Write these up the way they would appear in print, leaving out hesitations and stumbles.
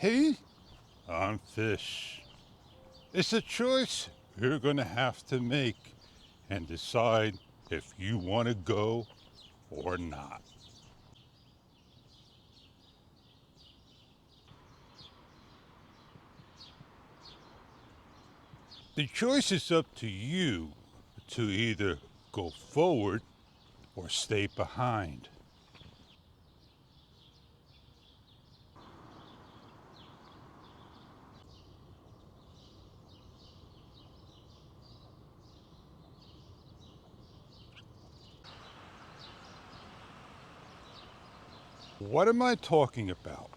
Hey, I'm Fish. It's a choice you're going to have to make and decide if you want to go or not. The choice is up to you to either go forward or stay behind. What am I talking about?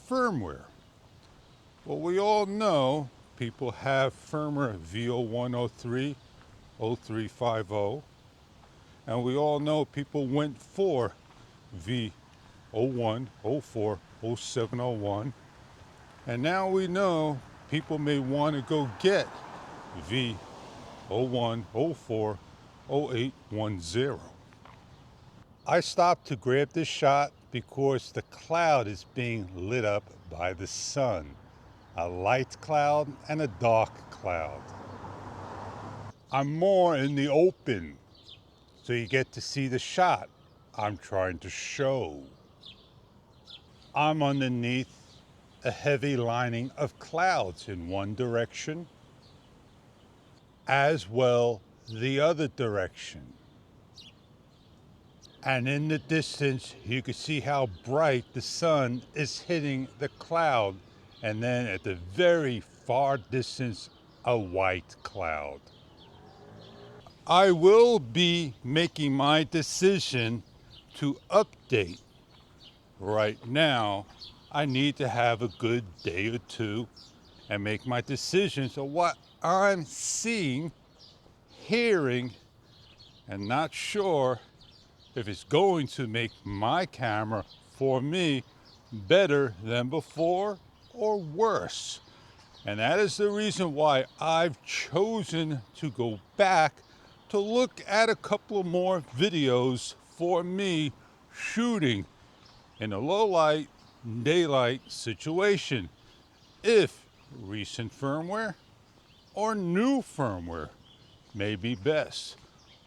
Firmware. Well, we all know people have firmware V0103, 0350, and we all know people went for V01, 04, 0701, and now we know people may want to go get V01, 04, 0810. I stopped to grab this shot because the cloud is being lit up by the sun. A light cloud and a dark cloud. I'm more in the open, so you get to see the shot I'm trying to show. I'm underneath a heavy lining of clouds in one direction, as well the other direction. And in the distance, you can see how bright the sun is hitting the cloud, and then at the very far distance, a white cloud. I will be making my decision to update. Right now, I need to have a good day or two and make my decisions of what I'm seeing, hearing, and not sure if it's going to make my camera, for me, better than before or worse. And that is the reason why I've chosen to go back to look at a couple of more videos for me shooting in a low light, daylight situation, if recent firmware or new firmware may be best.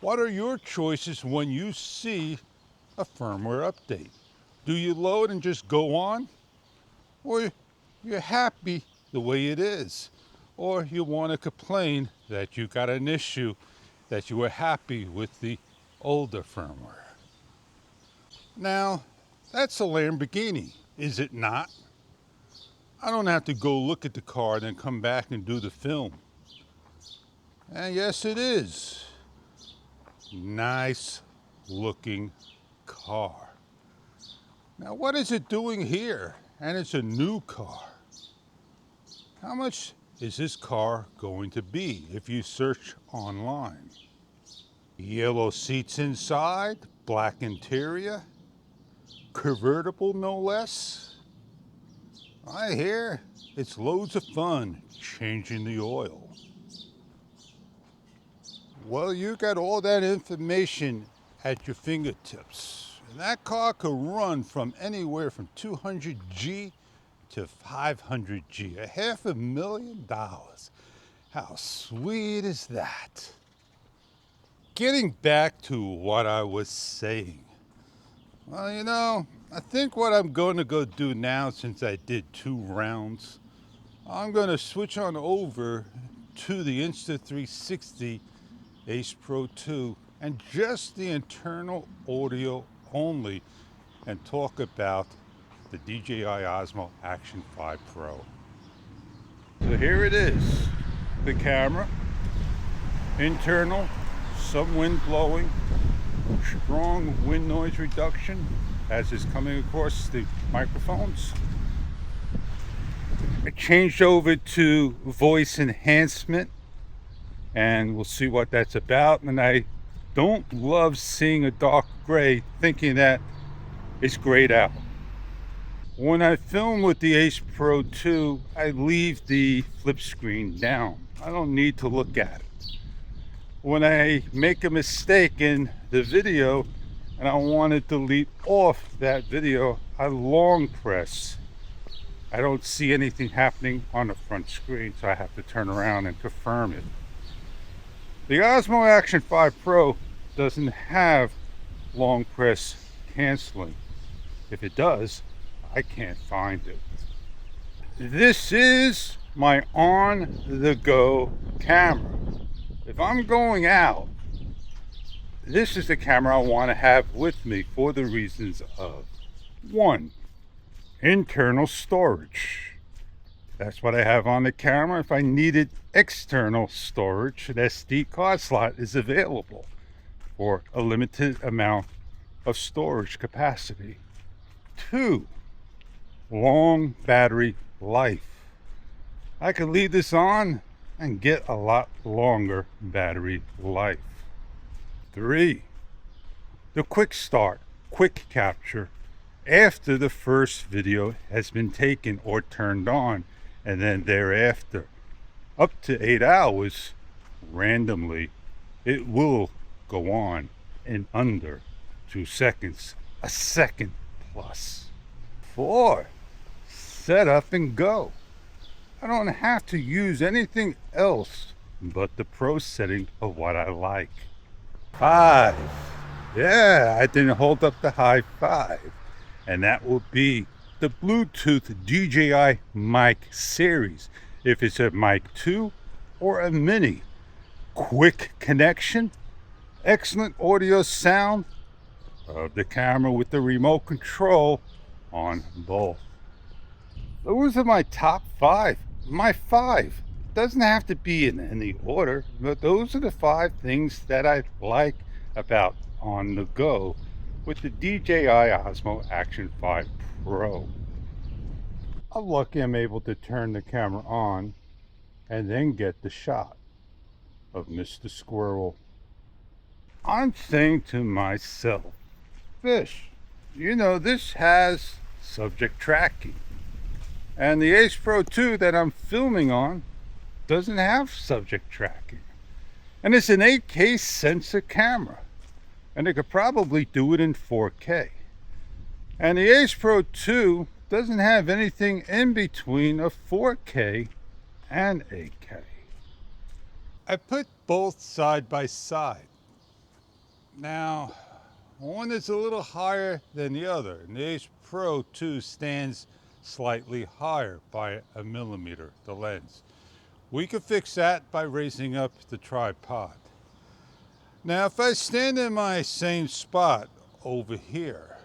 What are your choices when you see a firmware update? Do you load and just go on? Or you're happy the way it is? Or you want to complain that you got an issue, that you were happy with the older firmware? Now, that's a Lamborghini, is it not? I don't have to go look at the car and then come back and do the film. And yes, it is. Nice looking car. Now, what is it doing here? And it's a new car. How much is this car going to be if you search online? Yellow seats inside, black interior, convertible no less. I hear it's loads of fun changing the oil. Well, you got all that information at your fingertips. And that car could run from anywhere from 200G to 500G, $500,000. How sweet is that? Getting back to what I was saying. Well, you know, I think what I'm going to go do now, since I did 2 rounds, I'm going to switch on over to the Insta360 Ace Pro 2 and just the internal audio only, and talk about the DJI Osmo Action 5 Pro. So here it is, the camera, internal, some wind blowing, strong wind noise reduction as is coming across the microphones. I changed over to voice enhancement, and we'll see what that's about. And I don't love seeing a dark gray, thinking that it's grayed out. When I film with the Ace Pro 2, I leave the flip screen down. I don't need to look at it. When I make a mistake in the video and I want to delete off that video, I long press I don't see anything happening on the front screen, so I have to turn around and confirm it. The Osmo Action 5 Pro doesn't have long press canceling. If it does, I can't find it. This is my on-the-go camera. If I'm going out, this is the camera I want to have with me for the reasons of 1. Internal storage. That's what I have on the camera. If I needed external storage, an SD card slot is available for a limited amount of storage capacity. 2, long battery life. I can leave this on and get a lot longer battery life. 3, the quick start, quick capture after the first video has been taken or turned on, and then thereafter up to 8 hours randomly it will go on in under 2 seconds, a second plus. 4, set up and go. I don't have to use anything else but the pro setting of what I like. 5, yeah, I didn't hold up the high 5, and that will be the Bluetooth DJI mic series. If it's a mic 2 or a mini, quick connection, excellent audio sound of the camera with the remote control on both. Those are my top 5. My 5 doesn't have to be in any order, but those are the 5 things that I like about on the go with the DJI Osmo Action 5 Pro. I'm lucky I'm able to turn the camera on and then get the shot of Mr. Squirrel. I'm saying to myself, Fish, you know, this has subject tracking. And the Ace Pro 2 that I'm filming on doesn't have subject tracking. And it's an 8K sensor camera. And it could probably do it in 4K. And the Ace Pro 2 doesn't have anything in between a 4K and 8K. I put both side by side. Now, one is a little higher than the other. And the Ace Pro 2 stands slightly higher by a millimeter, the lens. We could fix that by raising up the tripod. Now, if I stand in my same spot over here,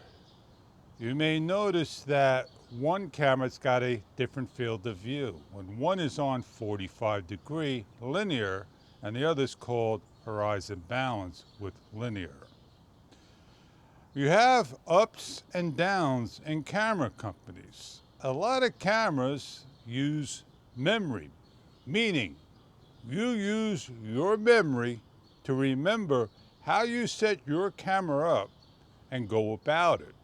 you may notice that one camera's got a different field of view. When one is on 45-degree linear and the other is called horizon balance with linear. You have ups and downs in camera companies. A lot of cameras use memory, meaning you use your memory to remember how you set your camera up and go about it.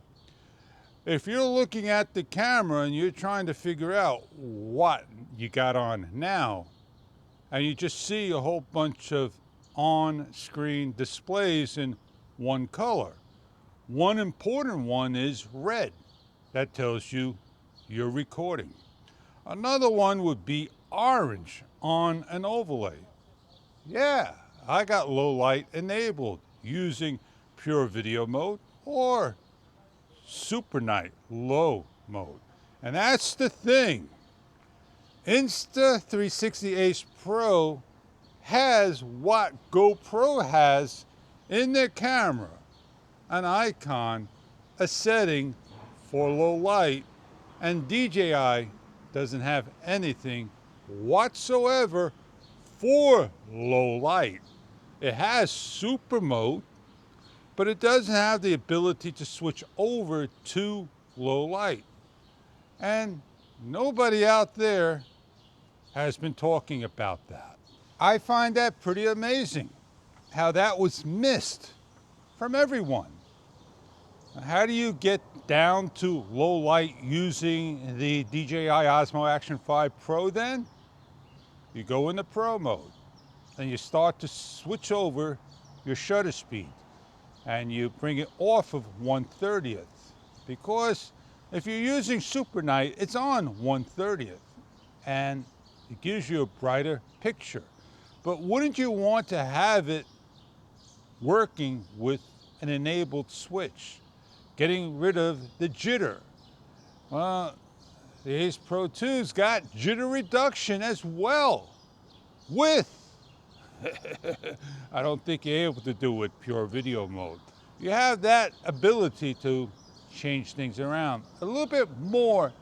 If you're looking at the camera and you're trying to figure out what you got on now, and you just see a whole bunch of on-screen displays in one color. One important one is red. That tells you you're recording. Another one would be orange on an overlay. Yeah, I got low light enabled using pure video mode or super night low mode. And that's the thing. Insta360 Ace Pro has what GoPro has in their camera. An icon, a setting for low light, and DJI doesn't have anything whatsoever for low light. It has super mode, but it doesn't have the ability to switch over to low light. And nobody out there has been talking about that. I find that pretty amazing, how that was missed from everyone. How do you get down to low light using the DJI Osmo Action 5 Pro then? You go into Pro mode and you start to switch over your shutter speed and you bring it off of 1/30th, because If you're using Super Night, it's on 1/30th, and it gives you a brighter picture. But wouldn't you want to have it working with an enabled switch, getting rid of the jitter? Well, the Ace Pro 2's got jitter reduction as well, with, I don't think you're able to do with pure video mode. You have that ability to change things around a little bit more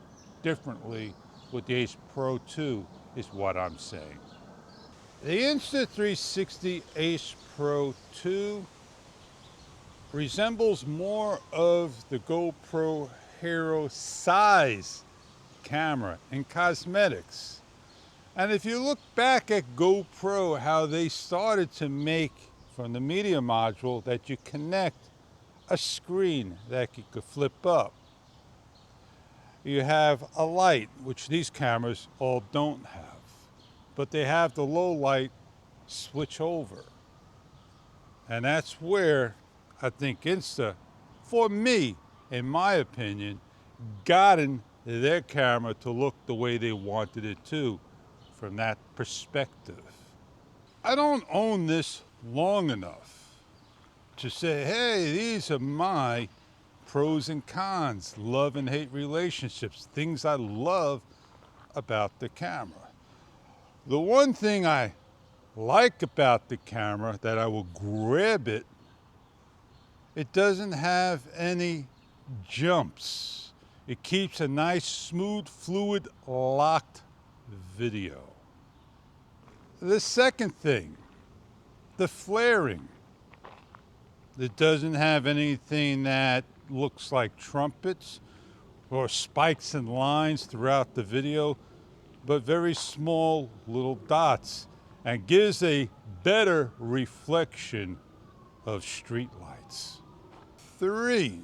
differently with the Ace Pro 2 is what I'm saying. The Insta360 Ace Pro 2 resembles more of the GoPro Hero size camera and cosmetics. And if you look back at GoPro, how they started to make from the media module that you connect a screen that you could flip up. You have a light, which these cameras all don't have, but they have the low light switch over. And that's where I think Insta, for me, in my opinion, gotten their camera to look the way they wanted it to from that perspective. I don't own this long enough to say, hey, these are my pros and cons, love and hate relationships, things I love about the camera. The one thing I like about the camera that I will grab it, it doesn't have any jumps. It keeps a nice, smooth, fluid, locked video. The second thing, the flaring. It doesn't have anything that looks like trumpets or spikes and lines throughout the video, but very small little dots, and gives a better reflection of street lights. 3,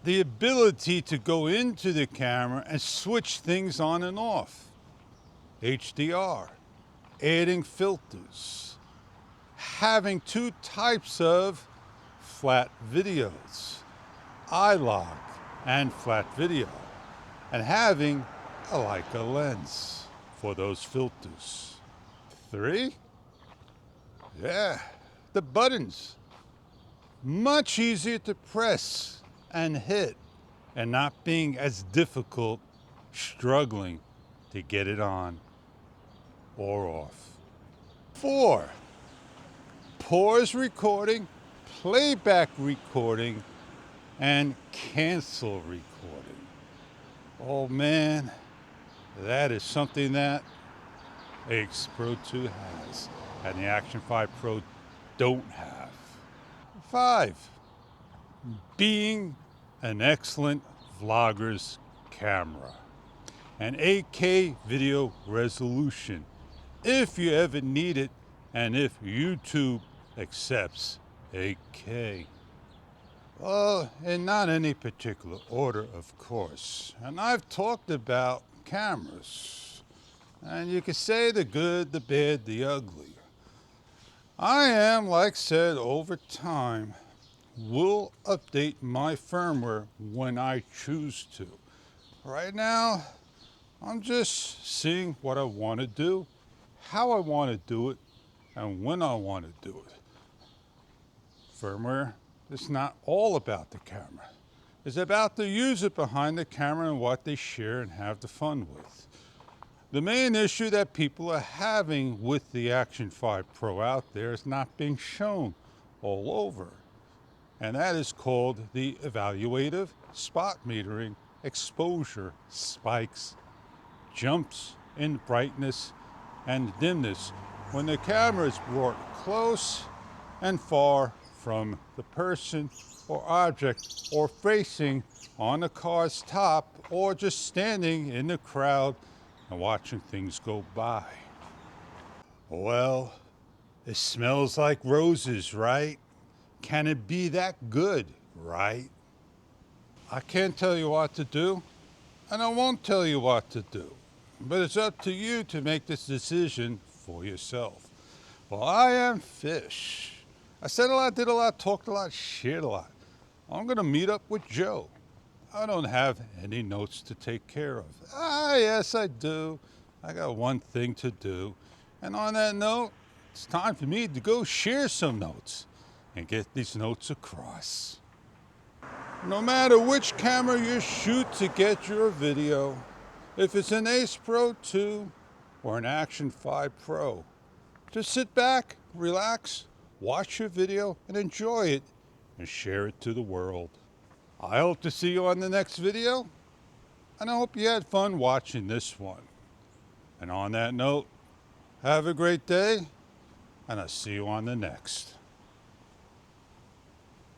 the ability to go into the camera and switch things on and off. HDR, adding filters, having 2 types of flat videos, iLog and flat video, and having a Leica lens for those filters. 3, yeah, the buttons. Much easier to press and hit, and not being as difficult struggling to get it on or off. 4, pause recording, playback recording, and cancel recording. Oh man, that is something that Ace Pro 2 has and the Action 5 Pro don't have. 5, being an excellent vlogger's camera. An 8K video resolution if you ever need it, and if YouTube accepts 8K. Well, in not any particular order, of course. And I've talked about cameras, and you can say the good, the bad, the ugly. I am, like said, over time, will update my firmware when I choose to. Right now, I'm just seeing what I want to do, how I want to do it, and when I want to do it. Firmware is not all about the camera. It's about the user behind the camera and what they share and have the fun with. The main issue that people are having with the Action 5 Pro out there is not being shown all over. And that is called the evaluative spot metering, exposure spikes, jumps in brightness and dimness when the camera is brought close and far from the person or object, or facing on the car's top, or just standing in the crowd and watching things go by. Well, it smells like roses, right? Can it be that good, right? I can't tell you what to do, and I won't tell you what to do, but it's up to you to make this decision for yourself. Well, I am Fish. I said a lot, did a lot, talked a lot, shared a lot. I'm gonna meet up with Joe. I don't have any notes to take care of. Ah, yes, I do. I got one thing to do. And on that note, it's time for me to go share some notes and get these notes across. No matter which camera you shoot to get your video, if it's an Ace Pro 2 or an Action 5 Pro, just sit back, relax, watch your video and enjoy it and share it to the world. I hope to see you on the next video, and I hope you had fun watching this one. And on that note, have a great day, and I'll see you on the next.